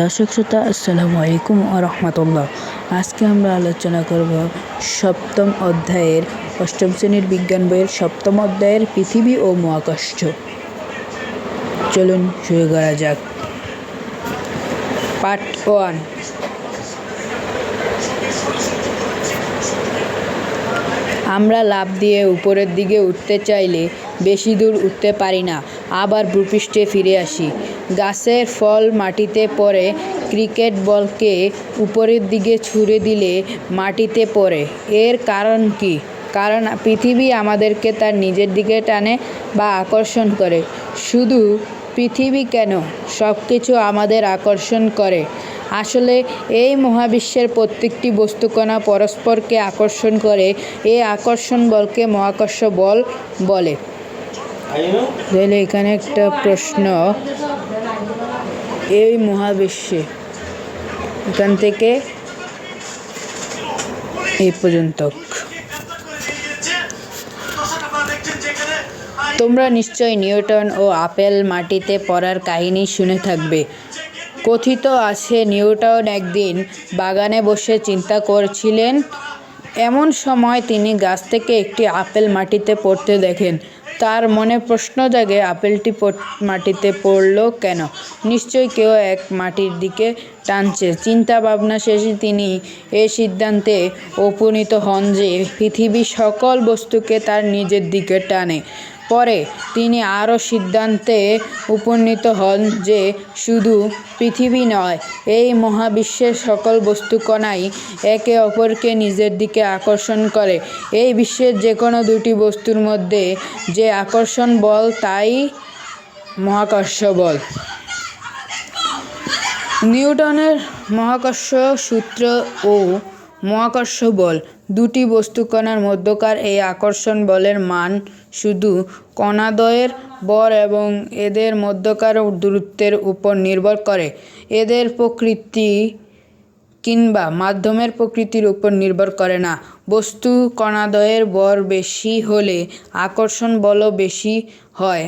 দর্শক শ্রোতা আসসালামু আলাইকুম ওয়া রাহমাতুল্লাহ। আজকে আমরা আলোচনা করব সপ্তম অধ্যায়ের অষ্টম শ্রেণীর বিজ্ঞান বইয়ের সপ্তম অধ্যায়ের পৃথিবী ও মহাকাশ। চলুন শুরু করা যাক। পার্ট 1। আমরা লাফ দিয়ে উপরের দিকে উঠতে চাইলে বেশি দূর উঠতে পারি না, আবার ভূপৃষ্ঠে ফিরে আসি। গাছের ফল মাটিতে পড়ে, ক্রিকেট বলকে উপরের দিকে ছুঁড়ে দিলে মাটিতে পড়ে। এর কারণ কি? কারণ পৃথিবী আমাদেরকে তার নিজের দিকে টানে বা আকর্ষণ করে। শুধু পৃথিবী কেন, সব কিছু আমাদের আকর্ষণ করে। আসলে এই মহাবিশ্বের প্রত্যেকটি বস্তুকণা পরস্পরকে আকর্ষণ করে। এই আকর্ষণ বলকে মহাকর্ষ বল বলে। তাহলে এখানে একটা প্রশ্ন, এই মহাবিশ্বে এখান থেকে এই পর্যন্ত তোমরা নিশ্চয়ই নিউটন ও আপেল মাটিতে পড়ার কাহিনী শুনে থাকবে। কথিত আছে নিউটন একদিন বাগানে বসে চিন্তা করছিলেন। এমন সময় তিনি গাছ থেকে একটি আপেল মাটিতে পড়তে দেখেন। তার মনে প্রশ্ন জাগে, আপেলটি মাটিতে পড়ল কেন? নিশ্চয়ই কেউ এক মাটির দিকে টানছে। চিন্তা ভাবনা শেষে তিনি এই সিদ্ধান্তে উপনীত হন যে পৃথিবী সকল বস্তুকে তার নিজের দিকে টানে। পরে তিনি আরও সিদ্ধান্তে উপনীত হন যে শুধু পৃথিবী নয়, এই মহাবিশ্বের সকল বস্তুকণাই একে অপরকে নিজের দিকে আকর্ষণ করে। এই বিশ্বের যে কোনো দুটি বস্তুর মধ্যে যে আকর্ষণ বল, তাই মহাকর্ষ বল। নিউটনের মহাকর্ষ সূত্র ও মহাকর্ষ বল দুটি বস্তুকণার মধ্যকার এই আকর্ষণ বলের মান শুধু কণাদ্বয়ের ভর এবং এদের মধ্যকার দূরত্বের উপর নির্ভর করে। এদের প্রকৃতি কিংবা মাধ্যমের প্রকৃতির উপর নির্ভর করে না। বস্তু কণাদ্বয়ের ভর বেশি হলে আকর্ষণ বলও বেশি হয়,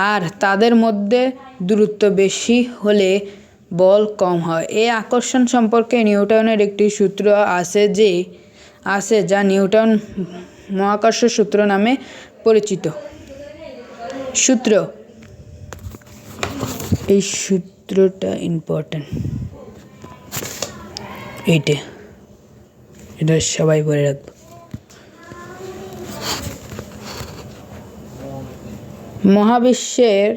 আর তাদের মধ্যে দূরত্ব বেশি হলে বল কম হয়। এই আকর্ষণ সম্পর্কে নিউটনের একটি সূত্র আছে যা নিউটন মহাকর্ষ সূত্র নামে পরিচিত। সূত্র, এই সূত্রটা ইম্পর্টেন্ট, এটা সবাই পড়ে রাখবো। মহাবিশ্বের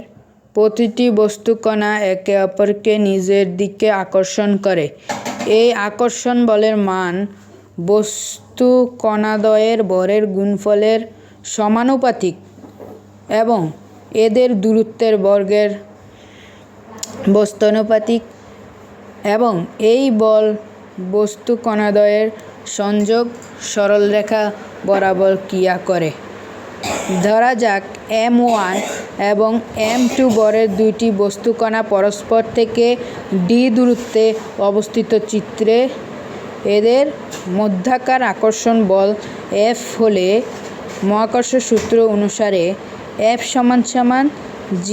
প্রতিটি বস্তুকণা একে অপরকে নিজের দিকে আকর্ষণ করে। এই আকর্ষণ বলের মান বস্তু কণাদ্বয়ের ভরের গুণফলের সমানুপাতিক এবং এদের দূরত্বের বর্গের বস্তানুপাতিক, এবং এই বল বস্তু কণাদ্বয়ের সংযোগ সরলরেখা বরাবর ক্রিয়া করে। ধরা যাক m1 এবং m2 ভরের দুইটি বস্তুকণা পরস্পর থেকে d দূরত্বে অবস্থিত। চিত্রে এদের মধ্যাকার আকর্ষণ বল F হলে মহাকর্ষ সূত্র অনুসারে F সমান g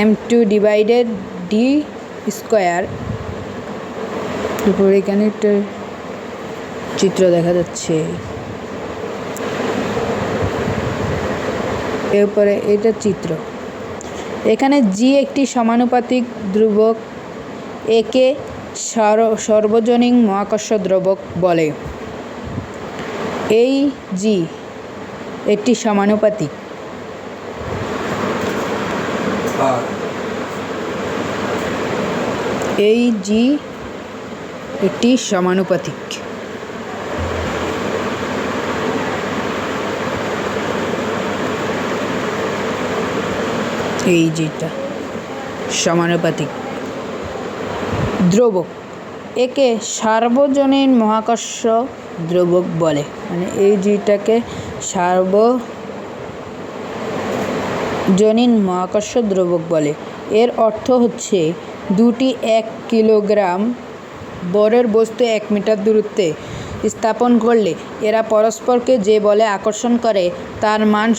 m2 divided d square. এরপর এখানে একটা চিত্র দেখা যাচ্ছে, এরপরে এটা চিত্র। এখানে জি একটি সমানুপাতিক ধ্রুবক, একে সর্বজনীন মহাকর্ষ ধ্রুবক বলে। এই জি একটি সমানুপাতিক, এই জি একটি সমানুপাতিক। এই যেটা সমানুপাতিক ধ্রুবক, একে সার্বজনীন মহাকর্ষ ধ্রুবক বলে। মানে এই জিটাকে সার্বজনীন মহাকর্ষ ধ্রুবক বলে। এর অর্থ হচ্ছে দুটি 1 কিলোগ্রাম ভরের বস্তু 1 মিটার দূরত্বে স্থাপন করলে এরা পরস্পরকে যে বলে আকর্ষণ করে তার মান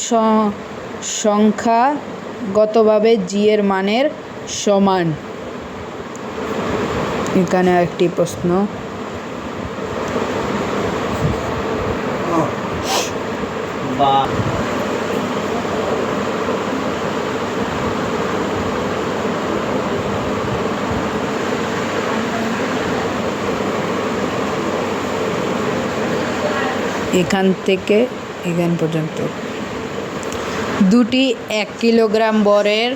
সংখ্যা গতভাবে জি এর মানের সমান। এখানে একটি প্রশ্ন, এখান থেকে এখান পর্যন্ত দুটি 1 কিলোগ্রাম বরের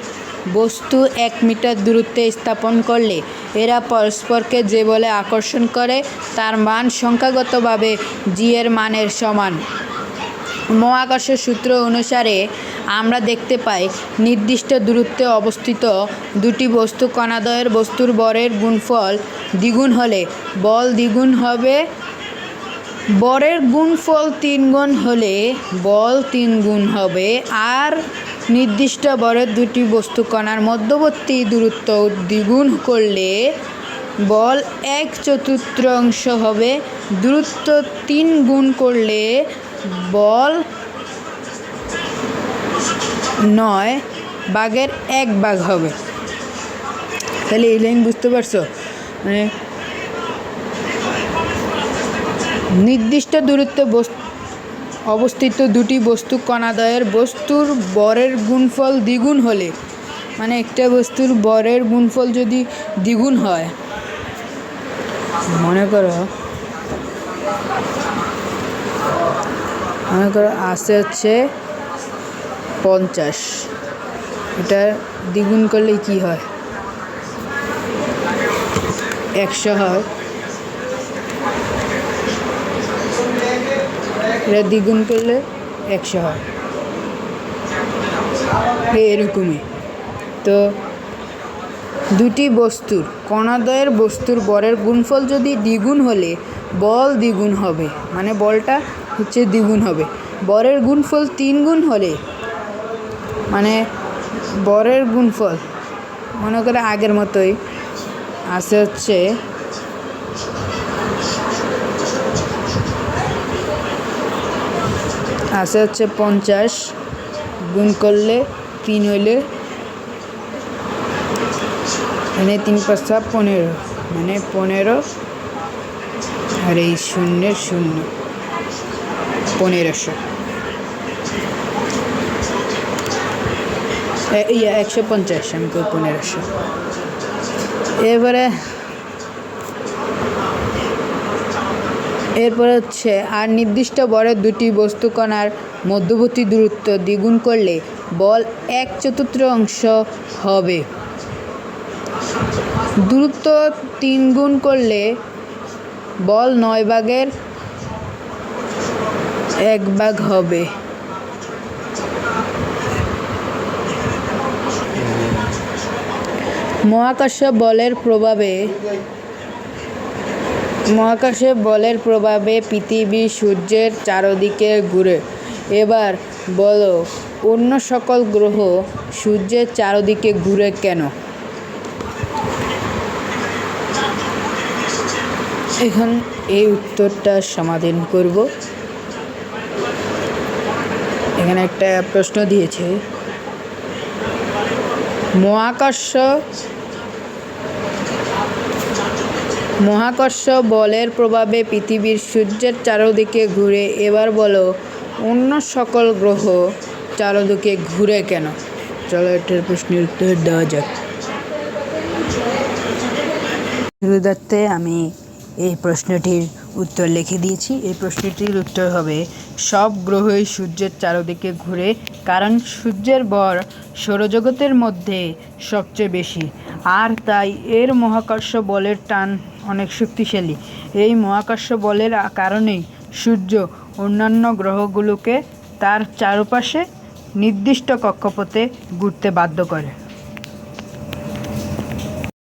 বস্তু 1 মিটার দূরত্বে স্থাপন করলে এরা পরস্পরকে যে বলে আকর্ষণ করে তার মান সংখ্যাগতভাবে জি এর মানের সমান। মহাকর্ষের সূত্র অনুসারে আমরা দেখতে পাই নির্দিষ্ট দূরত্বে অবস্থিত দুটি বস্তু কণাদ্বয়ের বস্তুর বরের গুণফল দ্বিগুণ হলে বল দ্বিগুণ হবে। বরের গুণফল 3 গুণ হলে বল 3 গুণ হবে। আর নির্দিষ্ট বরের দুটি বস্তু কণার মধ্যবর্তী দূরত্ব দ্বিগুণ করলে বল 1/4 হবে। দূরত্ব 3 গুণ করলে বল 9/1 হবে। তাহলে এই লাইন বুঝতে পারছো? মানে নির্দিষ্ট দূরত্বে অবস্থিত দুটি বস্তু কণাদ্বয়ের বস্তুর বরের গুণফল দ্বিগুণ হলে, মানে একটা বস্তুর বরের গুণফল যদি দ্বিগুণ হয়, মনে করো আসে হচ্ছে 50, এটা দ্বিগুণ করলে কি হয়? 100 হয়। এটা দ্বিগুণ করলে 100 হয়, এরকমই। তো দুটি বস্তুর কণাদ্বয়ের বস্তুর বরের গুণফল যদি দ্বিগুণ হলে বল দ্বিগুণ হবে, মানে বলটা হচ্ছে দ্বিগুণ হবে। বরের গুণফল 3 গুণ হলে, মানে বরের গুণফল মনে করে আগের মতোই আসে হচ্ছে আসে হচ্ছে 50, গুণ করলে 3 হইলে মানে 3 × 5 = 15, মানে 15, আর এই 0 0 1500, 150, আমি কই 1500। এরপরে হচ্ছে আর নির্দিষ্ট বরের দুটি বস্তু কণার মধ্যবর্তী দূরত্ব দ্বিগুণ করলে বল 1/4 হবে। দূরত্ব 3 গুণ করলে বল 9/1 হবে। মহাকর্ষীয় বলের পৃথিবী সূর্যের চারদিকে ঘুরে। এবার বলো অন্য সকল গ্রহ সূর্যের চারদিকে ঘুরে কেন? এখন এই উত্তরটা সমাধান করব। এখানে একটা প্রশ্ন দিয়েছে, মহাকর্ষ বলের প্রভাবে পৃথিবীর সূর্যের চারদিকে ঘুরে। এবার বলো অন্য সকল গ্রহ চারদিকে ঘুরে কেন? চলো এটার প্রশ্নের উত্তর দেওয়া যাক। শুরুতে আমি এই প্রশ্নটির উত্তর লিখে দিয়েছি। এই প্রশ্নটির উত্তর হবে সব গ্রহই সূর্যের চারদিকে ঘুরে, কারণ সূর্যের ভর সৌরজগতের মধ্যে সবচেয়ে বেশি, আর তাই এর মহাকর্ষ বলের টান অনেক শক্তিশালী। এই মহাকর্ষ বলের কারণেই সূর্য অন্যান্য গ্রহগুলোকে তার চারপাশে নির্দিষ্ট কক্ষপথে ঘুরতে বাধ্য করে।